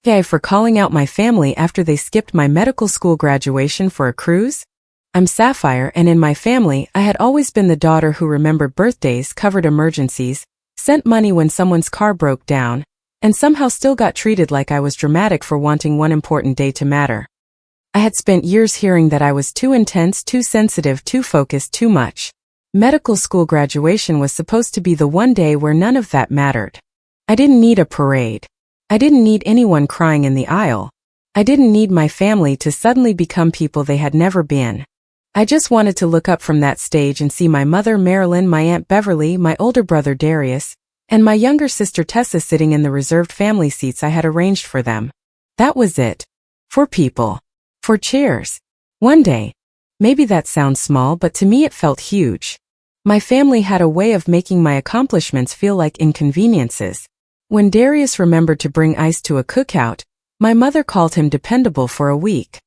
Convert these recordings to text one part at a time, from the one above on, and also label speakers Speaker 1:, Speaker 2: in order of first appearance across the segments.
Speaker 1: Gay for calling out my family after they skipped my medical school graduation for a cruise? I'm Sapphire, and in my family, I had always been the daughter who remembered birthdays, covered emergencies, sent money when someone's car broke down, and somehow still got treated like I was dramatic for wanting one important day to matter. I had spent years hearing that I was too intense, too sensitive, too focused, too much. Medical school graduation was supposed to be the one day where none of that mattered. I didn't need a parade. I didn't need anyone crying in the aisle. I didn't need my family to suddenly become people they had never been. I just wanted to look up from that stage and see my mother Marilyn, my Aunt Beverly, my older brother Darius, and my younger sister Tessa sitting in the reserved family seats I had arranged for them. That was it. 4 people. 4 chairs. One day. Maybe that sounds small, but to me it felt huge. My family had a way of making my accomplishments feel like inconveniences. When Darius remembered to bring ice to a cookout, my mother called him dependable for a week.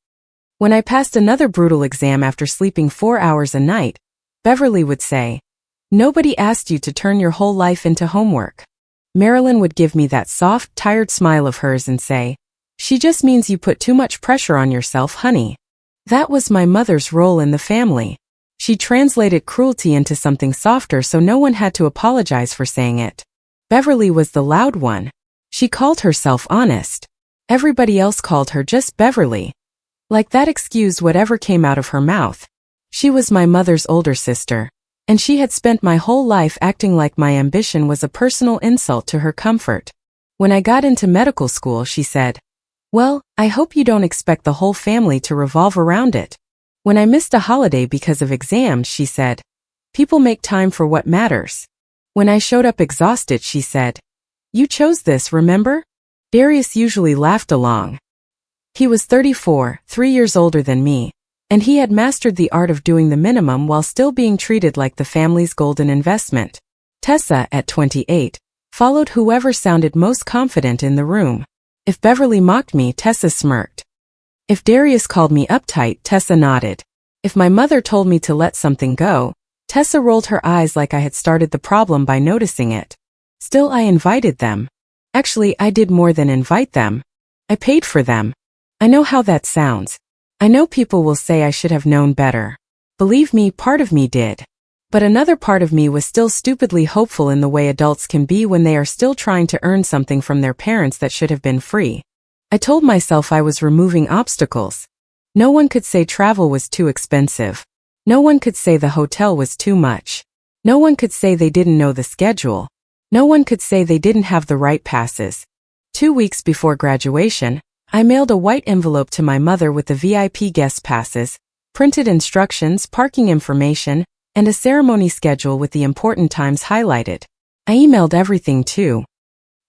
Speaker 1: When I passed another brutal exam after sleeping 4 hours a night, Beverly would say, "Nobody asked you to turn your whole life into homework." Marilyn would give me that soft, tired smile of hers and say, "She just means you put too much pressure on yourself, honey." That was my mother's role in the family. She translated cruelty into something softer so no one had to apologize for saying it. Beverly was the loud one. She called herself honest. Everybody else called her just Beverly. Like that excused whatever came out of her mouth. She was my mother's older sister, and she had spent my whole life acting like my ambition was a personal insult to her comfort. When I got into medical school, she said, "Well, I hope you don't expect the whole family to revolve around it." When I missed a holiday because of exams, she said, "People make time for what matters." When I showed up exhausted, she said, "You chose this, remember?" Darius usually laughed along. He was 34, 3 years older than me, and he had mastered the art of doing the minimum while still being treated like the family's golden investment. Tessa, at 28, followed whoever sounded most confident in the room. If Beverly mocked me, Tessa smirked. If Darius called me uptight, Tessa nodded. If my mother told me to let something go, Tessa rolled her eyes like I had started the problem by noticing it. Still, I invited them. Actually, I did more than invite them. I paid for them. I know how that sounds. I know people will say I should have known better. Believe me, part of me did. But another part of me was still stupidly hopeful in the way adults can be when they are still trying to earn something from their parents that should have been free. I told myself I was removing obstacles. No one could say travel was too expensive. No one could say the hotel was too much. No one could say they didn't know the schedule. No one could say they didn't have the right passes. 2 weeks before graduation, I mailed a white envelope to my mother with the VIP guest passes, printed instructions, parking information, and a ceremony schedule with the important times highlighted. I emailed everything too.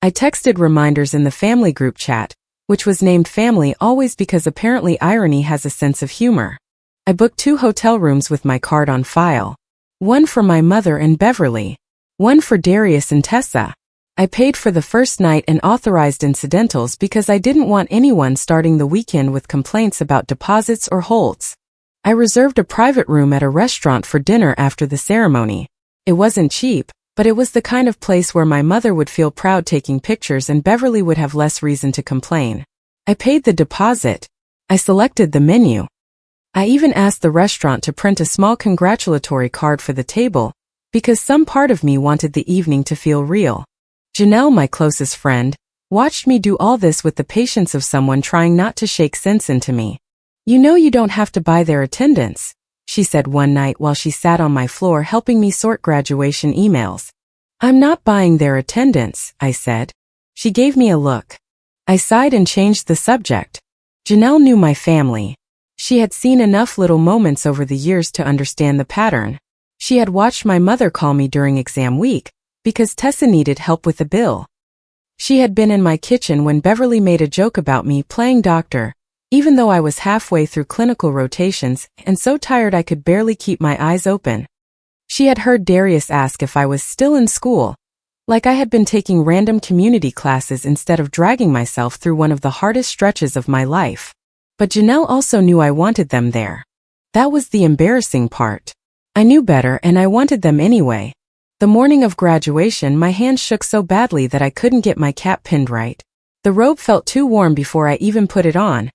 Speaker 1: I texted reminders in the family group chat, which was named Family always because apparently irony has a sense of humor. I booked 2 hotel rooms with my card on file. One for my mother and Beverly. One for Darius and Tessa. I paid for the first night and authorized incidentals because I didn't want anyone starting the weekend with complaints about deposits or holds. I reserved a private room at a restaurant for dinner after the ceremony. It wasn't cheap, but it was the kind of place where my mother would feel proud taking pictures and Beverly would have less reason to complain. I paid the deposit. I selected the menu. I even asked the restaurant to print a small congratulatory card for the table, because some part of me wanted the evening to feel real. Janelle, my closest friend, watched me do all this with the patience of someone trying not to shake sense into me. "You know you don't have to buy their attendance," she said one night while she sat on my floor helping me sort graduation emails. "I'm not buying their attendance," I said. She gave me a look. I sighed and changed the subject. Janelle knew my family. She had seen enough little moments over the years to understand the pattern. She had watched my mother call me during exam week, because Tessa needed help with the bill. She had been in my kitchen when Beverly made a joke about me playing doctor, even though I was halfway through clinical rotations and so tired I could barely keep my eyes open. She had heard Darius ask if I was still in school, like I had been taking random community classes instead of dragging myself through one of the hardest stretches of my life. But Janelle also knew I wanted them there. That was the embarrassing part. I knew better and I wanted them anyway. The morning of graduation, my hand shook so badly that I couldn't get my cap pinned right. The The robe felt too warm before I even put it on.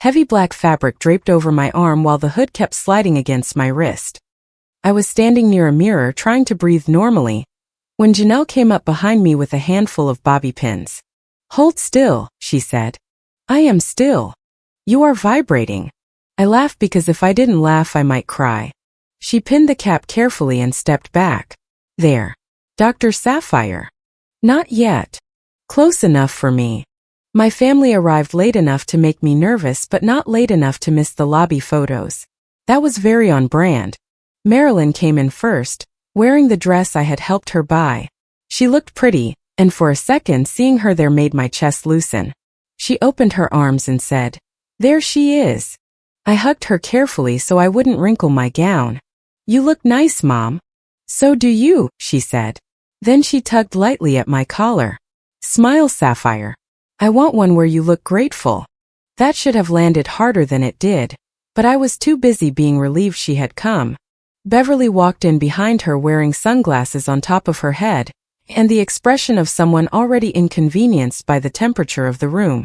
Speaker 1: Heavy black fabric draped over my arm while the hood kept sliding against my wrist. I was standing near a mirror trying to breathe normally, when Janelle came up behind me with a handful of bobby pins. "Hold still," she said. "I am still. You are vibrating." I laughed because if I didn't laugh I might cry. She pinned the cap carefully and stepped back. "There. Dr. Sapphire." "Not yet. Close enough for me." My family arrived late enough to make me nervous but not late enough to miss the lobby photos. That was very on brand. Marilyn came in first, wearing the dress I had helped her buy. She looked pretty, and for a second seeing her there made my chest loosen. She opened her arms and said, "There she is." I hugged her carefully so I wouldn't wrinkle my gown. "You look nice, Mom." "So do you," she said. Then she tugged lightly at my collar. "Smile, Sapphire. I want one where you look grateful." That should have landed harder than it did, but I was too busy being relieved she had come. Beverly walked in behind her wearing sunglasses on top of her head, and the expression of someone already inconvenienced by the temperature of the room.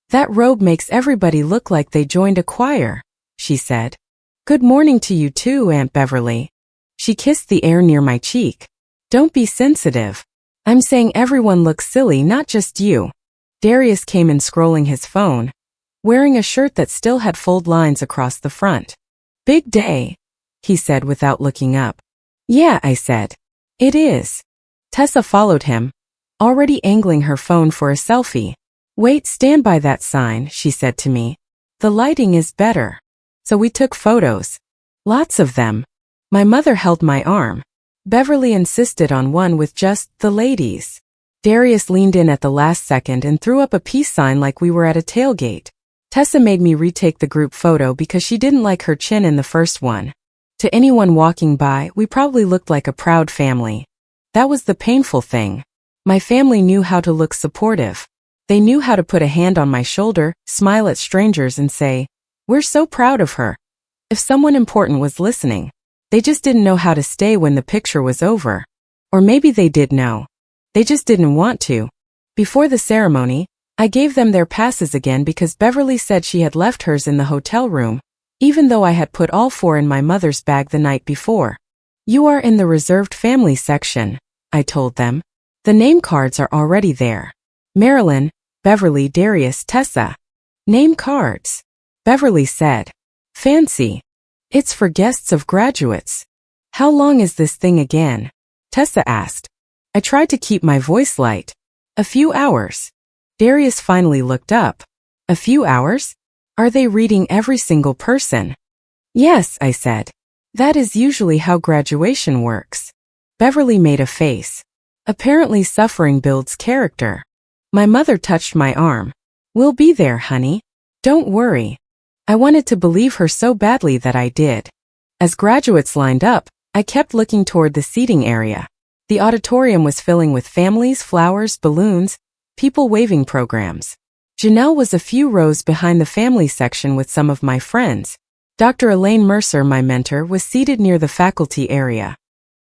Speaker 1: "That robe makes everybody look like they joined a choir," she said. "Good morning to you too, Aunt Beverly." She kissed the air near my cheek. "Don't be sensitive. I'm saying everyone looks silly, not just you." Darius came in scrolling his phone, wearing a shirt that still had fold lines across the front. "Big day," he said without looking up. "Yeah," I said. "It is." Tessa followed him, already angling her phone for a selfie. "Wait, stand by that sign," she said to me. "The lighting is better." So we took photos. Lots of them. My mother held my arm. Beverly insisted on one with just the ladies. Darius leaned in at the last second and threw up a peace sign like we were at a tailgate. Tessa made me retake the group photo because she didn't like her chin in the first one. To anyone walking by, we probably looked like a proud family. That was the painful thing. My family knew how to look supportive. They knew how to put a hand on my shoulder, smile at strangers and say, "We're so proud of her." If someone important was listening, they just didn't know how to stay when the picture was over. Or maybe they did know. They just didn't want to. Before the ceremony, I gave them their passes again because Beverly said she had left hers in the hotel room, even though I had put all 4 in my mother's bag the night before. "You are in the reserved family section," I told them. "The name cards are already there. Marilyn, Beverly, Darius, Tessa." "Name cards," Beverly said. "Fancy. It's for guests of graduates." "How long is this thing again?" Tessa asked. I tried to keep my voice light. "A few hours." Darius finally looked up. "A few hours? Are they reading every single person?" "Yes," I said. "That is usually how graduation works." Beverly made a face. Apparently suffering builds character. My mother touched my arm. "We'll be there, honey. Don't worry." I wanted to believe her so badly that I did. As graduates lined up, I kept looking toward the seating area. The auditorium was filling with families, flowers, balloons, people waving programs. Janelle was a few rows behind the family section with some of my friends. Dr. Elaine Mercer, my mentor, was seated near the faculty area.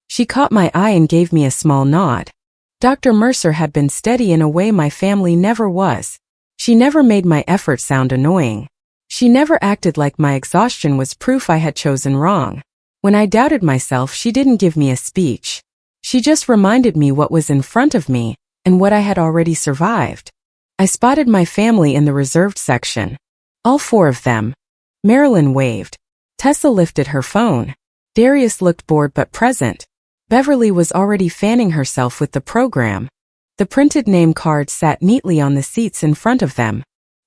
Speaker 1: She caught my eye and gave me a small nod. Dr. Mercer had been steady in a way my family never was. She never made my effort sound annoying. She never acted like my exhaustion was proof I had chosen wrong. When I doubted myself, she didn't give me a speech. She just reminded me what was in front of me and what I had already survived. I spotted my family in the reserved section. All 4 of them. Marilyn waved. Tessa lifted her phone. Darius looked bored but present. Beverly was already fanning herself with the program. The printed name cards sat neatly on the seats in front of them.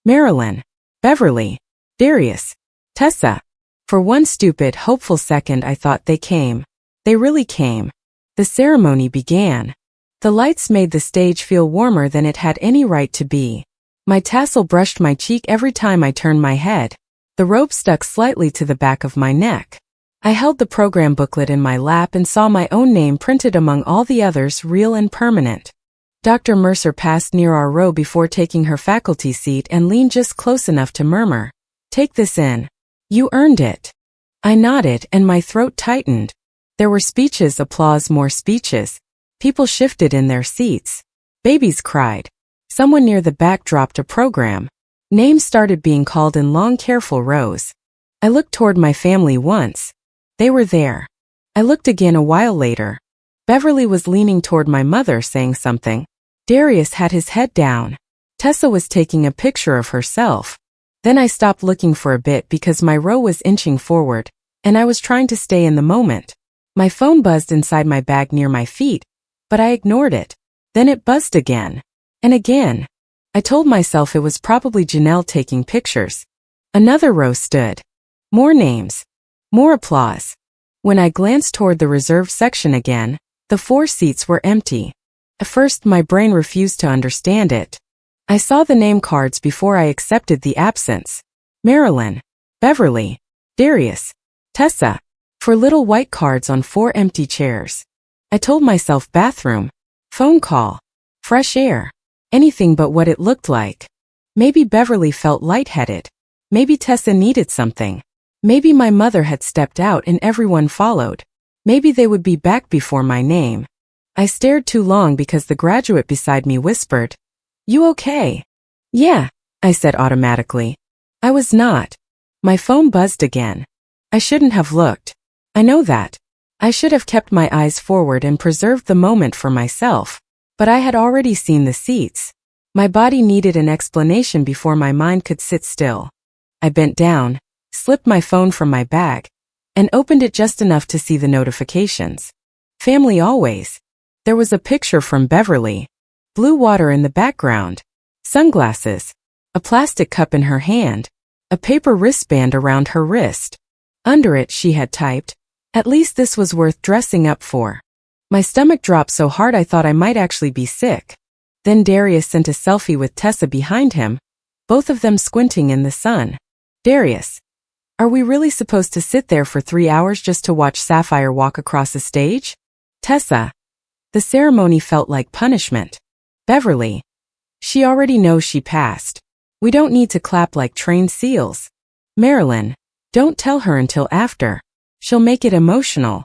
Speaker 1: Marilyn, Beverly, Darius, Tessa. For one stupid, hopeful second I thought they came. They really came. The ceremony began. The lights made the stage feel warmer than it had any right to be. My tassel brushed my cheek every time I turned my head. The rope stuck slightly to the back of my neck. I held the program booklet in my lap and saw my own name printed among all the others, real and permanent. Dr. Mercer passed near our row before taking her faculty seat and leaned just close enough to murmur, "Take this in. You earned it." I nodded and my throat tightened. There were speeches, applause, more speeches. People shifted in their seats. Babies cried. Someone near the back dropped a program. Names started being called in long, careful rows. I looked toward my family once. They were there. I looked again a while later. Beverly was leaning toward my mother saying something. Darius had his head down. Tessa was taking a picture of herself. Then I stopped looking for a bit because my row was inching forward, and I was trying to stay in the moment. My phone buzzed inside my bag near my feet, but I ignored it. Then it buzzed again. And again. I told myself it was probably Janelle taking pictures. Another row stood. More names. More applause. When I glanced toward the reserved section again, the 4 seats were empty. At first my brain refused to understand it. I saw the name cards before I accepted the absence. Marilyn, Beverly, Darius, Tessa, 4 little white cards on 4 empty chairs. I told myself bathroom, phone call, fresh air, anything but what it looked like. Maybe Beverly felt lightheaded. Maybe Tessa needed something. Maybe my mother had stepped out and everyone followed. Maybe they would be back before my name. I stared too long because the graduate beside me whispered, "You okay?" "Yeah," I said automatically. I was not. My phone buzzed again. I shouldn't have looked. I know that. I should have kept my eyes forward and preserved the moment for myself. But I had already seen the seats. My body needed an explanation before my mind could sit still. I bent down, slipped my phone from my bag, and opened it just enough to see the notifications. Family always. There was a picture from Beverly. Blue water in the background. Sunglasses. A plastic cup in her hand. A paper wristband around her wrist. Under it she had typed, "At least this was worth dressing up for." My stomach dropped so hard I thought I might actually be sick. Then Darius sent a selfie with Tessa behind him, both of them squinting in the sun. Darius, are we really supposed to sit there for 3 hours just to watch Sapphire walk across a stage? Tessa, the ceremony felt like punishment. Beverly, she already knows she passed. We don't need to clap like trained seals. Marilyn, don't tell her until after. She'll make it emotional.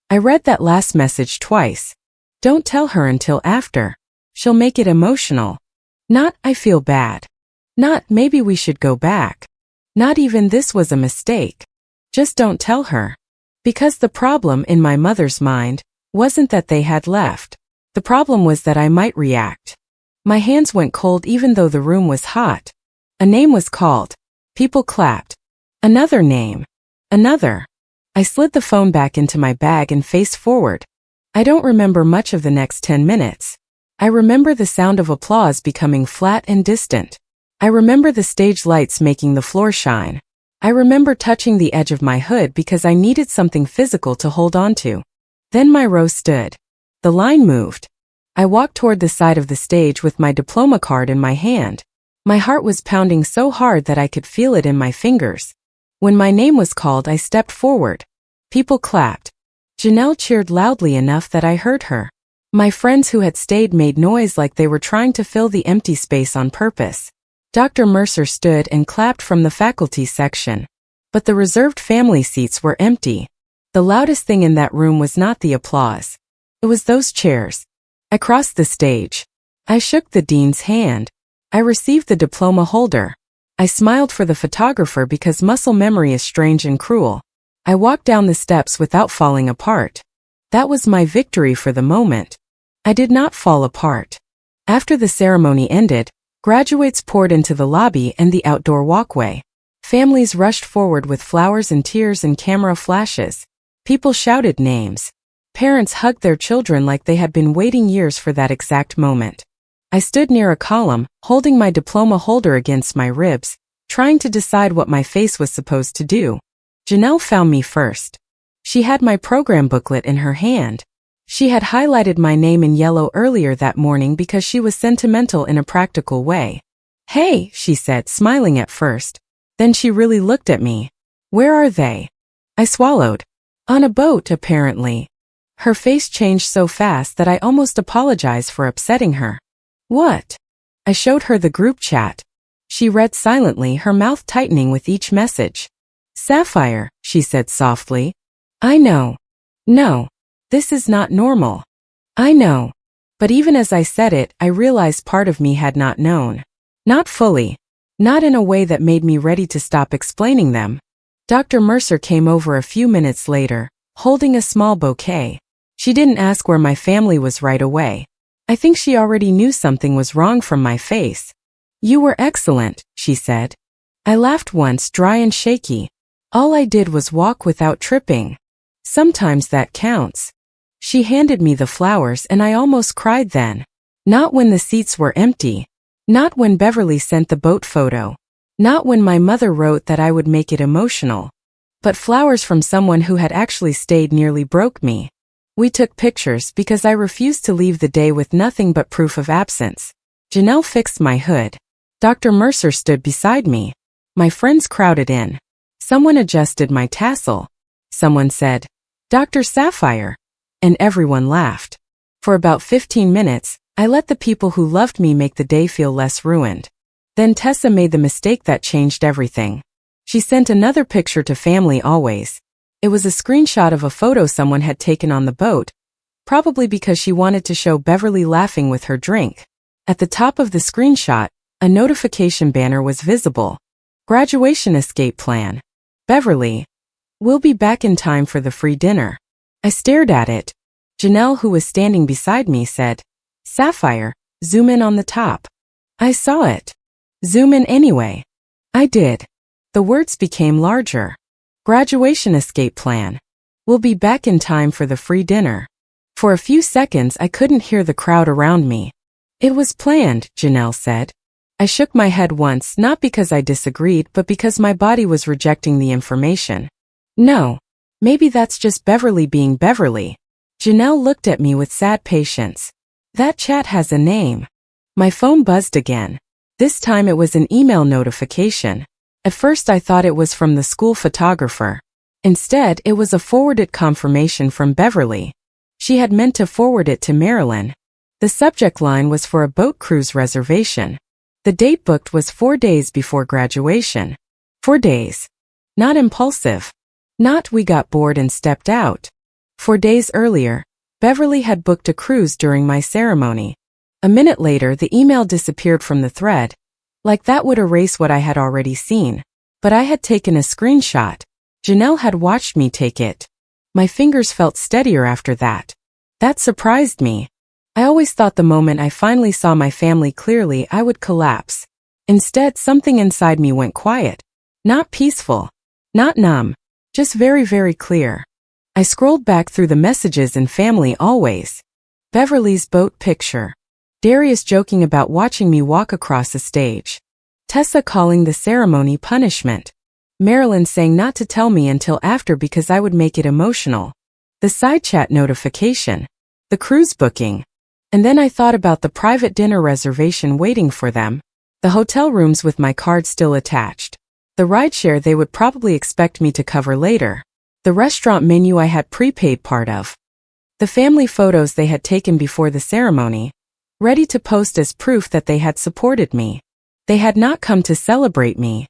Speaker 1: I read that last message twice. Don't tell her until after. She'll make it emotional. Not, I feel bad. Not, maybe we should go back. Not even this was a mistake. Just don't tell her. Because the problem in my mother's mind wasn't that they had left. The problem was that I might react. My hands went cold even though the room was hot. A name was called. People clapped. Another name. Another. I slid the phone back into my bag and faced forward. I don't remember much of the next 10 minutes. I remember the sound of applause becoming flat and distant. I remember the stage lights making the floor shine. I remember touching the edge of my hood because I needed something physical to hold on to. Then my row stood. The line moved. I walked toward the side of the stage with my diploma card in my hand. My heart was pounding so hard that I could feel it in my fingers. When my name was called, I stepped forward. People clapped. Janelle cheered loudly enough that I heard her. My friends who had stayed made noise like they were trying to fill the empty space on purpose. Dr. Mercer stood and clapped from the faculty section. But the reserved family seats were empty. The loudest thing in that room was not the applause. It was those chairs. I crossed the stage. I shook the dean's hand. I received the diploma holder. I smiled for the photographer because muscle memory is strange and cruel. I walked down the steps without falling apart. That was my victory for the moment. I did not fall apart. After the ceremony ended, graduates poured into the lobby and the outdoor walkway. Families rushed forward with flowers and tears and camera flashes. People shouted names. Parents hugged their children like they had been waiting years for that exact moment. I stood near a column, holding my diploma holder against my ribs, trying to decide what my face was supposed to do. Janelle found me first. She had my program booklet in her hand. She had highlighted my name in yellow earlier that morning because she was sentimental in a practical way. "Hey," she said, smiling at first. Then she really looked at me. "Where are they?" I swallowed. "On a boat, apparently." Her face changed so fast that I almost apologized for upsetting her. "What?" I showed her the group chat. She read silently, her mouth tightening with each message. "Sapphire," she said softly. "I know. No. This is not normal. I know. But even as I said it, I realized part of me had not known. Not fully. Not in a way that made me ready to stop explaining them. Dr. Mercer came over a few minutes later, holding a small bouquet. She didn't ask where my family was right away. I think she already knew something was wrong from my face. "You were excellent," she said. I laughed once, dry and shaky. All I did was walk without tripping. Sometimes that counts. She handed me the flowers and I almost cried then. Not when the seats were empty. Not when Beverly sent the boat photo. Not when my mother wrote that I would make it emotional. But flowers from someone who had actually stayed nearly broke me. We took pictures because I refused to leave the day with nothing but proof of absence. Janelle fixed my hood. Dr. Mercer stood beside me. My friends crowded in. Someone adjusted my tassel. Someone said, "Dr. Sapphire," and everyone laughed. For about 15 minutes, I let the people who loved me make the day feel less ruined. Then Tessa made the mistake that changed everything. She sent another picture to family always. It was a screenshot of a photo someone had taken on the boat, probably because she wanted to show Beverly laughing with her drink. At the top of the screenshot, a notification banner was visible. Graduation escape plan. Beverly. We'll be back in time for the free dinner. I stared at it. Janelle, who was standing beside me, said, "Sapphire, zoom in on the top." I saw it. "Zoom in anyway." I did. The words became larger. Graduation escape plan. We'll be back in time for the free dinner. For a few seconds I couldn't hear the crowd around me. "It was planned," Janelle said. I shook my head once, not because I disagreed, but because my body was rejecting the information. No. Maybe that's just Beverly being Beverly. Janelle looked at me with sad patience. "That chat has a name." My phone buzzed again. This time it was an email notification. At first I thought it was from the school photographer. Instead, it was a forwarded confirmation from Beverly. She had meant to forward it to Marilyn. The subject line was for a boat cruise reservation. The date booked was 4 days before graduation. 4 days. Not impulsive. Not we got bored and stepped out. 4 days earlier, Beverly had booked a cruise during my ceremony. A minute later, the email disappeared from the thread. Like that would erase what I had already seen. But I had taken a screenshot. Janelle had watched me take it. My fingers felt steadier after that. That surprised me. I always thought the moment I finally saw my family clearly, I would collapse. Instead, something inside me went quiet. Not peaceful. Not numb. Just very, very clear. I scrolled back through the messages and family always. Beverly's boat picture. Darius joking about watching me walk across a stage. Tessa calling the ceremony punishment. Marilyn saying not to tell me until after because I would make it emotional. The side chat notification. The cruise booking. And then I thought about the private dinner reservation waiting for them. The hotel rooms with my card still attached. The rideshare they would probably expect me to cover later. The restaurant menu I had prepaid part of. The family photos they had taken before the ceremony, ready to post as proof that they had supported me. They had not come to celebrate me.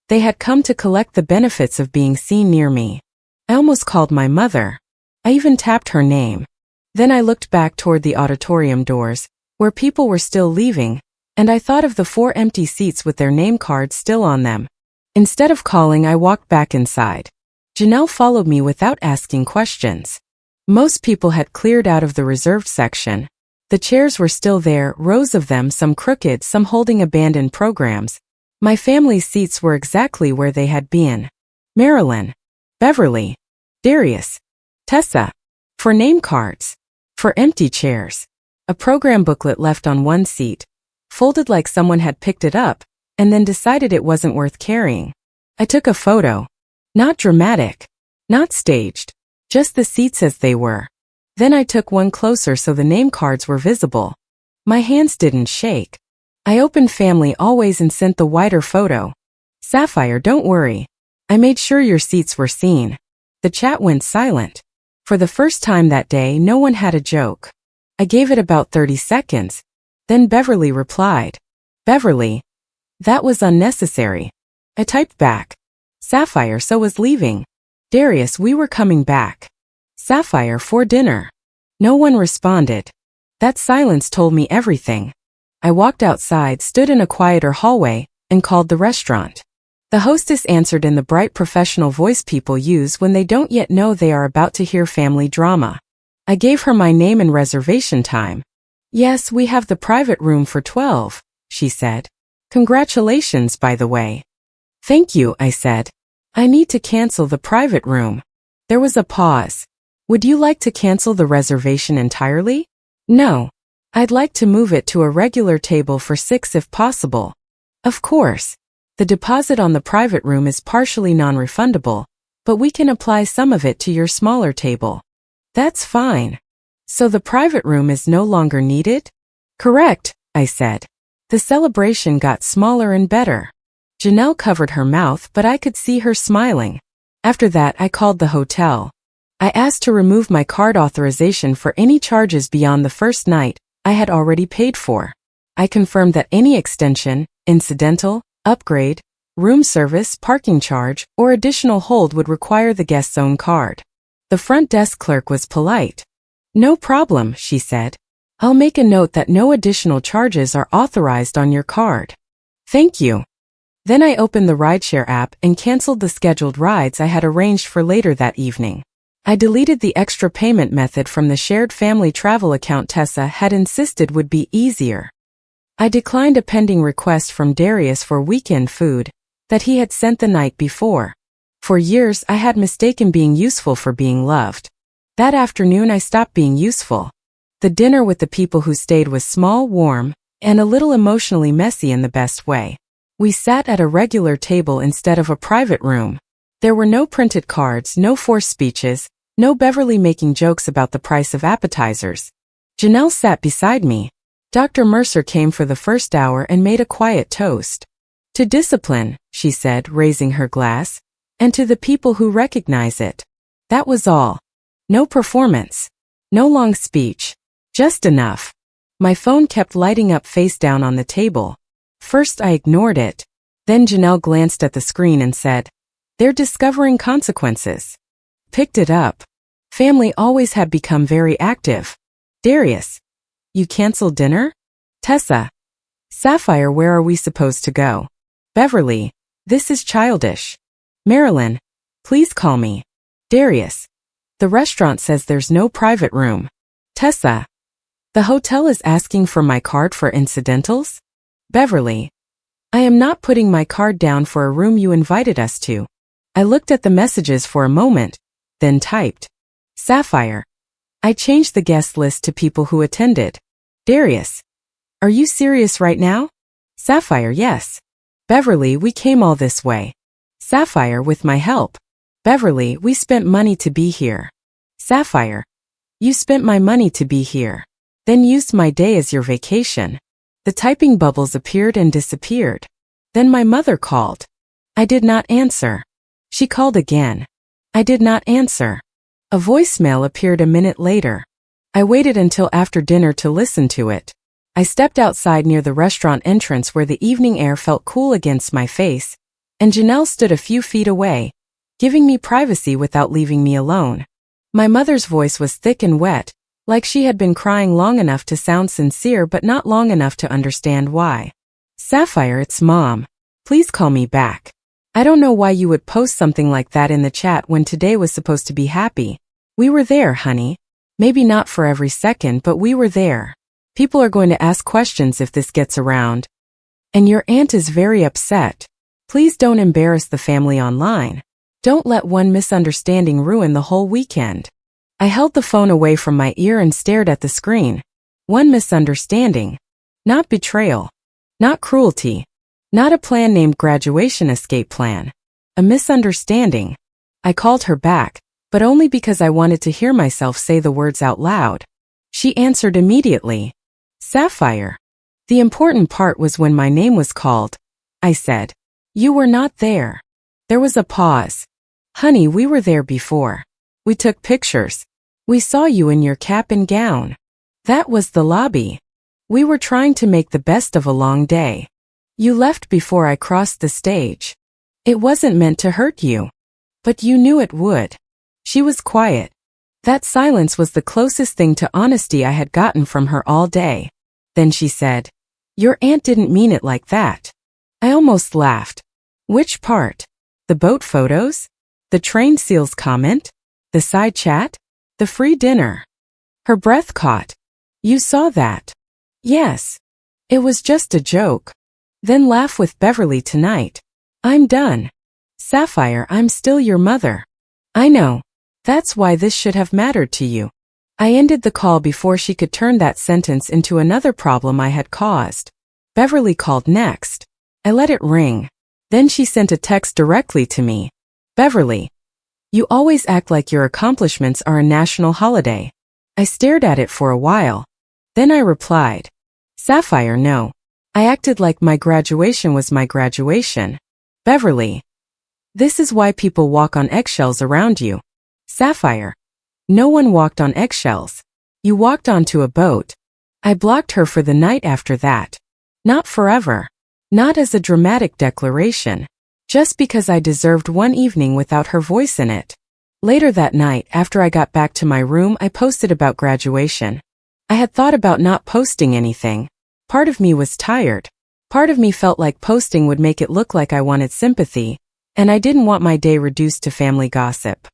Speaker 1: They had come to collect the benefits of being seen near me. I almost called my mother. I even tapped her name. Then I looked back toward the auditorium doors, where people were still leaving, and I thought of the 4 empty seats with their name cards still on them. Instead of calling, I walked back inside. Janelle followed me without asking questions. Most people had cleared out of the reserved section. The chairs were still there, rows of them, some crooked, some holding abandoned programs. My family's seats were exactly where they had been. Marilyn. Beverly. Darius. Tessa. For name cards. For empty chairs. A program booklet left on one seat, folded like someone had picked it up, and then decided it wasn't worth carrying. I took a photo. Not dramatic. Not staged. Just the seats as they were. Then I took one closer so the name cards were visible. My hands didn't shake. I opened Family Always and sent the wider photo. Sapphire, don't worry. I made sure your seats were seen. The chat went silent. For the first time that day, no one had a joke. I gave it about 30 seconds. Then Beverly replied. Beverly. That was unnecessary. I typed back. Sapphire, so was leaving. Darius, we were coming back. Sapphire, for dinner. No one responded. That silence told me everything. I walked outside, stood in a quieter hallway, and called the restaurant. The hostess answered in the bright professional voice people use when they don't yet know they are about to hear family drama. I gave her my name and reservation time. "Yes, we have the private room for 12, she said. "Congratulations, by the way." "Thank you," I said. "I need to cancel the private room." There was a pause. "Would you like to cancel the reservation entirely?" "No. I'd like to move it to a regular table for 6 if possible." "Of course. The deposit on the private room is partially non-refundable, but we can apply some of it to your smaller table." "That's fine. So the private room is no longer needed?" "Correct," I said. The celebration got smaller and better. Janelle covered her mouth, but I could see her smiling. After that, I called the hotel. I asked to remove my card authorization for any charges beyond the first night I had already paid for. I confirmed that any extension, incidental, upgrade, room service, parking charge, or additional hold would require the guest's own card. The front desk clerk was polite. "No problem," she said. "I'll make a note that no additional charges are authorized on your card." "Thank you." Then I opened the rideshare app and canceled the scheduled rides I had arranged for later that evening. I deleted the extra payment method from the shared family travel account Tessa had insisted would be easier. I declined a pending request from Darius for weekend food that he had sent the night before. For years I had mistaken being useful for being loved. That afternoon I stopped being useful. The dinner with the people who stayed was small, warm, and a little emotionally messy in the best way. We sat at a regular table instead of a private room. There were no printed cards, no forced speeches, no Beverly making jokes about the price of appetizers. Janelle sat beside me. Dr. Mercer came for the first hour and made a quiet toast. "To discipline," she said, raising her glass, "and to the people who recognize it." That was all. No performance. No long speech. Just enough. My phone kept lighting up face down on the table. First I ignored it. Then Janelle glanced at the screen and said, "They're discovering consequences." Picked it up. Family always had become very active. "Darius, you canceled dinner?" "Tessa. Sapphire, where are we supposed to go?" "Beverly, this is childish." "Marilyn, please call me." "Darius, the restaurant says there's no private room." "Tessa, the hotel is asking for my card for incidentals." "Beverly, I am not putting my card down for a room you invited us to." I looked at the messages for a moment, then typed, "Sapphire, I changed the guest list to people who attended." "Darius, are you serious right now?" "Sapphire, yes." "Beverly, we came all this way." "Sapphire, with my help." "Beverly, we spent money to be here." "Sapphire, you spent my money to be here, then used my day as your vacation." The typing bubbles appeared and disappeared. Then my mother called. I did not answer. She called again. I did not answer. A voicemail appeared a minute later. I waited until after dinner to listen to it. I stepped outside near the restaurant entrance where the evening air felt cool against my face, and Janelle stood a few feet away, giving me privacy without leaving me alone. My mother's voice was thick and wet, like she had been crying long enough to sound sincere but not long enough to understand why. "Sapphire, it's Mom. Please call me back. I don't know why you would post something like that in the chat when today was supposed to be happy. We were there, honey. Maybe not for every second, but we were there. People are going to ask questions if this gets around. And your aunt is very upset. Please don't embarrass the family online. Don't let one misunderstanding ruin the whole weekend." I held the phone away from my ear and stared at the screen. One misunderstanding. Not betrayal. Not cruelty. Not a plan named graduation escape plan. A misunderstanding. I called her back, but only because I wanted to hear myself say the words out loud. She answered immediately. "Sapphire." The important part was when my name was called. I said, "You were not there." There was a pause. "Honey, we were there before. We took pictures. We saw you in your cap and gown. That was the lobby. We were trying to make the best of a long day. You left before I crossed the stage. It wasn't meant to hurt you. But you knew it would." She was quiet. That silence was the closest thing to honesty I had gotten from her all day. Then she said, "Your aunt didn't mean it like that." I almost laughed. Which part? The boat photos? The train seals comment? The side chat? The free dinner? Her breath caught. "You saw that?" "Yes. It was just a joke." "Then laugh with Beverly tonight." "I'm done." "Sapphire, I'm still your mother." "I know. That's why this should have mattered to you." I ended the call before she could turn that sentence into another problem I had caused. Beverly called next. I let it ring. Then she sent a text directly to me. "Beverly, you always act like your accomplishments are a national holiday." I stared at it for a while. Then I replied, "Sapphire, no. I acted like my graduation was my graduation." "Beverly, this is why people walk on eggshells around you." "Sapphire, no one walked on eggshells. You walked onto a boat." I blocked her for the night after that. Not forever. Not as a dramatic declaration. Just because I deserved one evening without her voice in it. Later that night, after I got back to my room, I posted about graduation. I had thought about not posting anything. Part of me was tired. Part of me felt like posting would make it look like I wanted sympathy, and I didn't want my day reduced to family gossip.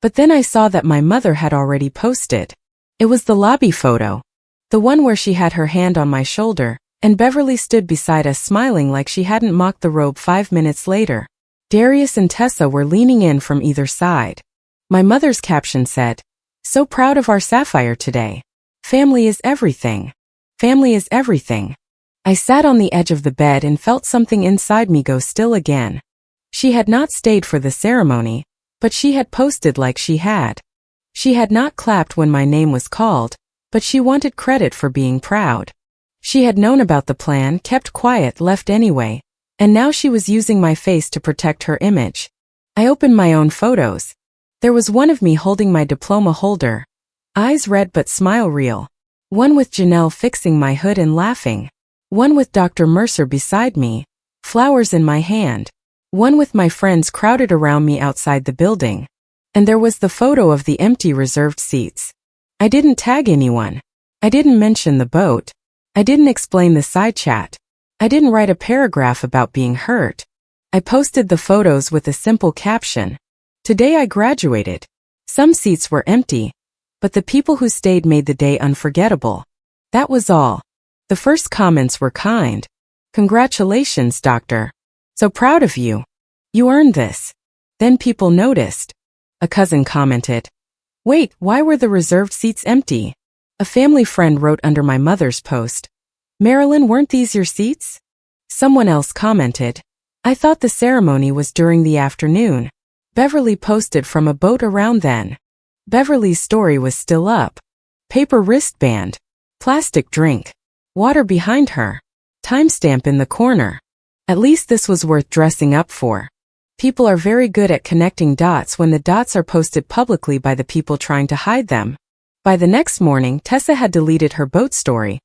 Speaker 1: But then I saw that my mother had already posted. It was the lobby photo. The one where she had her hand on my shoulder, and Beverly stood beside us smiling like she hadn't mocked the robe 5 minutes later. Darius and Tessa were leaning in from either side. My mother's caption said, "So proud of our Sapphire today. Family is everything. Family is everything." I sat on the edge of the bed and felt something inside me go still again. She had not stayed for the ceremony, but she had posted like she had. She had not clapped when my name was called, but she wanted credit for being proud. She had known about the plan, kept quiet, left anyway, and now she was using my face to protect her image. I opened my own photos. There was one of me holding my diploma holder, eyes red but smile real. One with Janelle fixing my hood and laughing. One with Dr. Mercer beside me, flowers in my hand. One with my friends crowded around me outside the building. And there was the photo of the empty reserved seats. I didn't tag anyone. I didn't mention the boat. I didn't explain the side chat. I didn't write a paragraph about being hurt. I posted the photos with a simple caption. "Today I graduated." Some seats were empty, but the people who stayed made the day unforgettable. That was all. The first comments were kind. "Congratulations, doctor. So proud of you. You earned this." Then people noticed. A cousin commented, "Wait, why were the reserved seats empty?" A family friend wrote under my mother's post, "Marilyn, weren't these your seats?" Someone else commented, "I thought the ceremony was during the afternoon." Beverly posted from a boat around then. Beverly's story was still up. Paper wristband. Plastic drink. Water behind her. Timestamp in the corner. At least this was worth dressing up for. People are very good at connecting dots when the dots are posted publicly by the people trying to hide them. By the next morning, Tessa had deleted her boat story,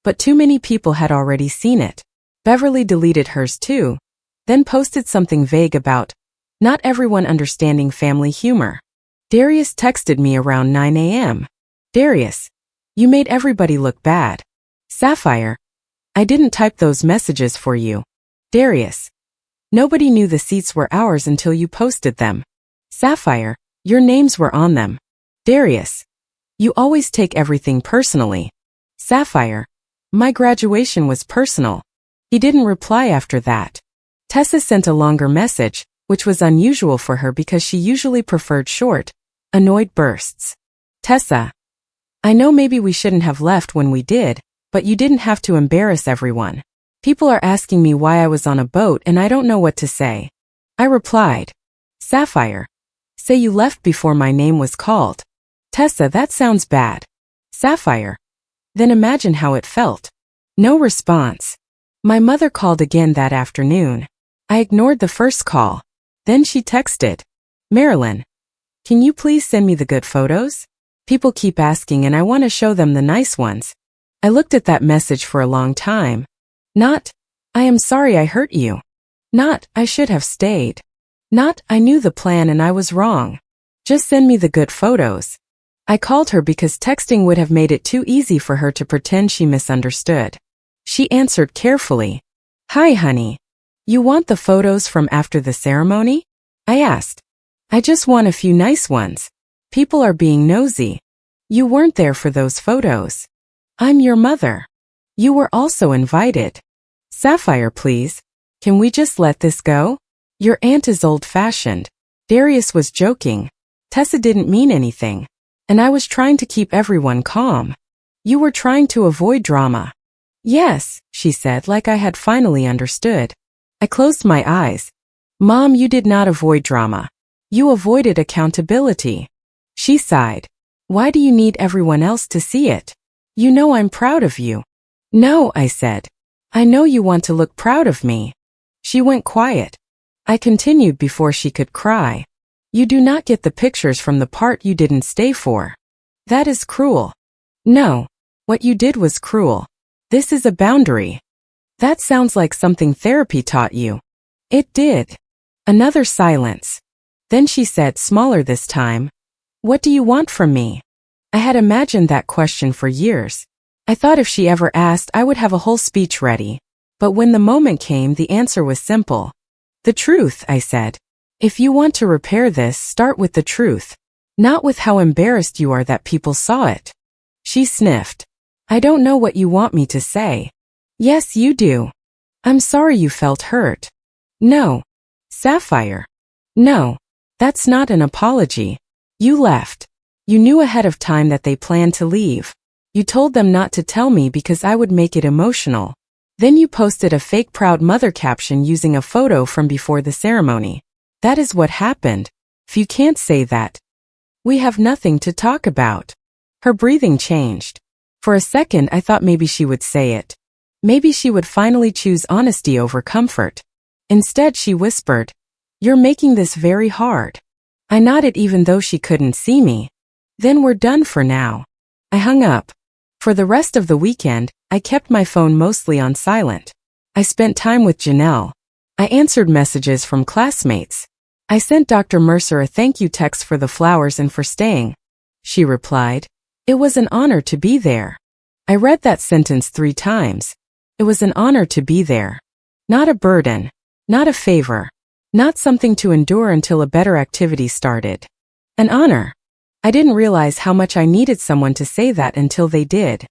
Speaker 1: but too many people had already seen it. Beverly deleted hers too, then posted something vague about not everyone understanding family humor. Darius texted me around 9 a.m. "Darius, you made everybody look bad." "Sapphire, I didn't type those messages for you." "Darius, nobody knew the seats were ours until you posted them." "Sapphire, your names were on them." "Darius, you always take everything personally." "Sapphire, my graduation was personal." He didn't reply after that. Tessa sent a longer message, which was unusual for her because she usually preferred short, annoyed bursts. "Tessa, I know maybe we shouldn't have left when we did, but you didn't have to embarrass everyone. People are asking me why I was on a boat and I don't know what to say." I replied, "Sapphire, say you left before my name was called." "Tessa, that sounds bad." "Sapphire, then imagine how it felt." No response. My mother called again that afternoon. I ignored the first call. Then she texted, "Marilyn, can you please send me the good photos? People keep asking and I want to show them the nice ones." I looked at that message for a long time. Not, "I am sorry I hurt you." Not, "I should have stayed." Not, "I knew the plan and I was wrong." Just send me the good photos. I called her because texting would have made it too easy for her to pretend she misunderstood. She answered carefully. Hi, honey. You want the photos from after the ceremony? I asked. I just want a few nice ones. People are being nosy. You weren't there for those photos. I'm your mother. You were also invited. Sapphire, please. Can we just let this go? Your aunt is old-fashioned. Darius was joking. Tessa didn't mean anything. And I was trying to keep everyone calm. You were trying to avoid drama. Yes, she said, like I had finally understood. I closed my eyes. Mom, you did not avoid drama. You avoided accountability. She sighed. Why do you need everyone else to see it? You know I'm proud of you. No, I said. I know you want to look proud of me. She went quiet. I continued before she could cry. You do not get the pictures from the part you didn't stay for. That is cruel. No. What you did was cruel. This is a boundary. That sounds like something therapy taught you. It did. Another silence. Then she said, smaller this time, what do you want from me? I had imagined that question for years. I thought if she ever asked, I would have a whole speech ready. But when the moment came, the answer was simple. The truth, I said. If you want to repair this, start with the truth. Not with how embarrassed you are that people saw it. She sniffed. I don't know what you want me to say. Yes, you do. I'm sorry you felt hurt. No. Sapphire. No. That's not an apology. You left. You knew ahead of time that they planned to leave. You told them not to tell me because I would make it emotional. Then you posted a fake proud mother caption using a photo from before the ceremony. That is what happened. If you can't say that, we have nothing to talk about. Her breathing changed. For a second I thought maybe she would say it. Maybe she would finally choose honesty over comfort. Instead she whispered, you're making this very hard. I nodded even though she couldn't see me. Then we're done for now. I hung up. For the rest of the weekend, I kept my phone mostly on silent. I spent time with Janelle. I answered messages from classmates. I sent Dr. Mercer a thank you text for the flowers and for staying. She replied, it was an honor to be there. I read that sentence 3 times. It was an honor to be there. Not a burden. Not a favor. Not something to endure until a better activity started. An honor. I didn't realize how much I needed someone to say that until they did.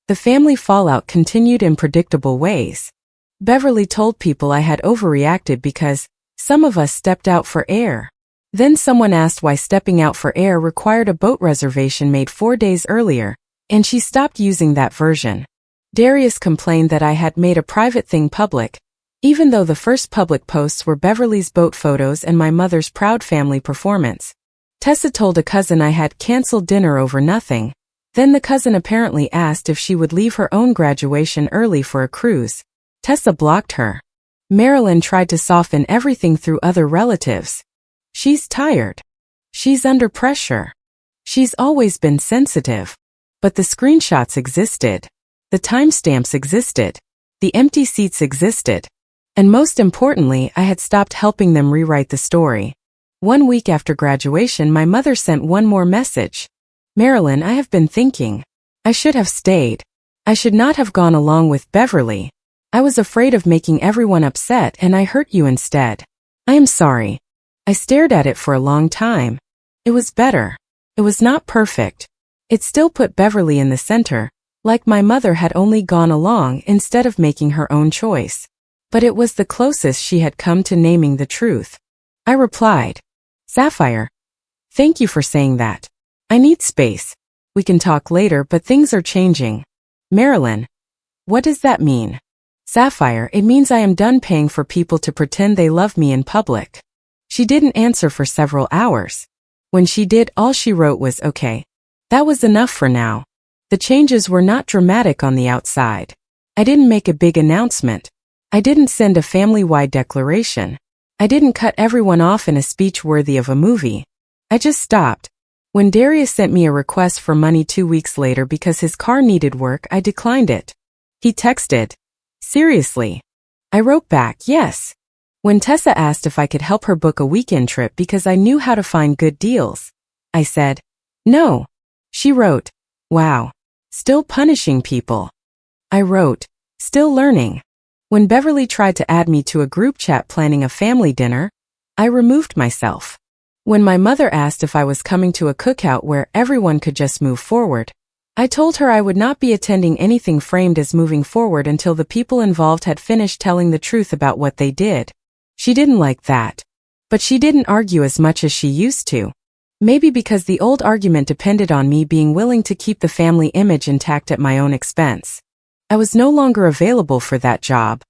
Speaker 1: The family fallout continued in predictable ways. Beverly told people I had overreacted because some of us stepped out for air. Then someone asked why stepping out for air required a boat reservation made 4 days earlier, and she stopped using that version. Darius complained that I had made a private thing public, even though the first public posts were Beverly's boat photos and my mother's proud family performance. Tessa told a cousin I had canceled dinner over nothing. Then the cousin apparently asked if she would leave her own graduation early for a cruise. Tessa blocked her. Marilyn tried to soften everything through other relatives. She's tired. She's under pressure. She's always been sensitive. But the screenshots existed. The timestamps existed. The empty seats existed. And most importantly, I had stopped helping them rewrite the story. 1 week after graduation, my mother sent one more message. Marilyn, I have been thinking. I should have stayed. I should not have gone along with Beverly. I was afraid of making everyone upset and I hurt you instead. I am sorry. I stared at it for a long time. It was better. It was not perfect. It still put Beverly in the center, like my mother had only gone along instead of making her own choice. But it was the closest she had come to naming the truth. I replied, Sapphire, thank you for saying that. I need space. We can talk later, but things are changing. Marilyn, what does that mean? Sapphire, it means I am done paying for people to pretend they love me in public. She didn't answer for several hours. When she did, all she wrote was okay. That was enough for now. The changes were not dramatic on the outside. I didn't make a big announcement. I didn't send a family-wide declaration. I didn't cut everyone off in a speech worthy of a movie. I just stopped. When Darius sent me a request for money 2 weeks later because his car needed work, I declined it. He texted, seriously? I wrote back, yes. When Tessa asked if I could help her book a weekend trip because I knew how to find good deals, I said, no. She wrote, "Wow. Still punishing people." I wrote, "Still learning." When Beverly tried to add me to a group chat planning a family dinner, I removed myself. When my mother asked if I was coming to a cookout where everyone could just move forward, I told her I would not be attending anything framed as moving forward until the people involved had finished telling the truth about what they did. She didn't like that. But she didn't argue as much as she used to. Maybe because the old argument depended on me being willing to keep the family image intact at my own expense. I was no longer available for that job.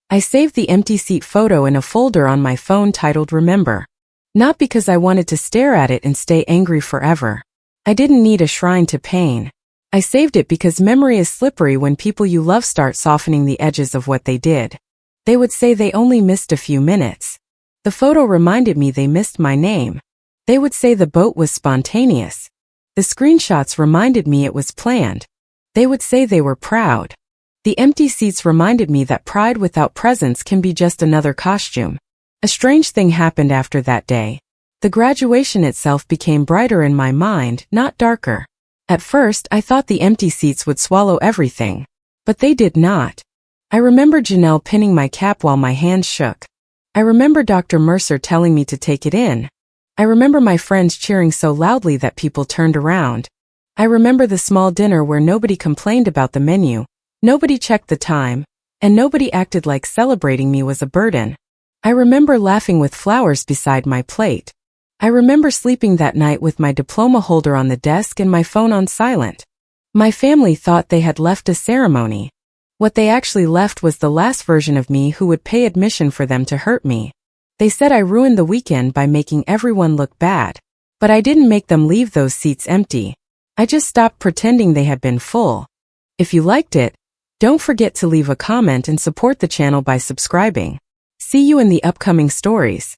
Speaker 1: I saved the empty seat photo in a folder on my phone titled Remember. Not because I wanted to stare at it and stay angry forever. I didn't need a shrine to pain. I saved it because memory is slippery when people you love start softening the edges of what they did. They would say they only missed a few minutes. The photo reminded me they missed my name. They would say the boat was spontaneous. The screenshots reminded me it was planned. They would say they were proud. The empty seats reminded me that pride without presence can be just another costume. A strange thing happened after that day. The graduation itself became brighter in my mind, not darker. At first, I thought the empty seats would swallow everything. But they did not. I remember Janelle pinning my cap while my hands shook. I remember Dr. Mercer telling me to take it in. I remember my friends cheering so loudly that people turned around. I remember the small dinner where nobody complained about the menu, nobody checked the time, and nobody acted like celebrating me was a burden. I remember laughing with flowers beside my plate. I remember sleeping that night with my diploma holder on the desk and my phone on silent. My family thought they had left a ceremony. What they actually left was the last version of me who would pay admission for them to hurt me. They said I ruined the weekend by making everyone look bad. But I didn't make them leave those seats empty. I just stopped pretending they had been full. If you liked it, don't forget to leave a comment and support the channel by subscribing. See you in the upcoming stories.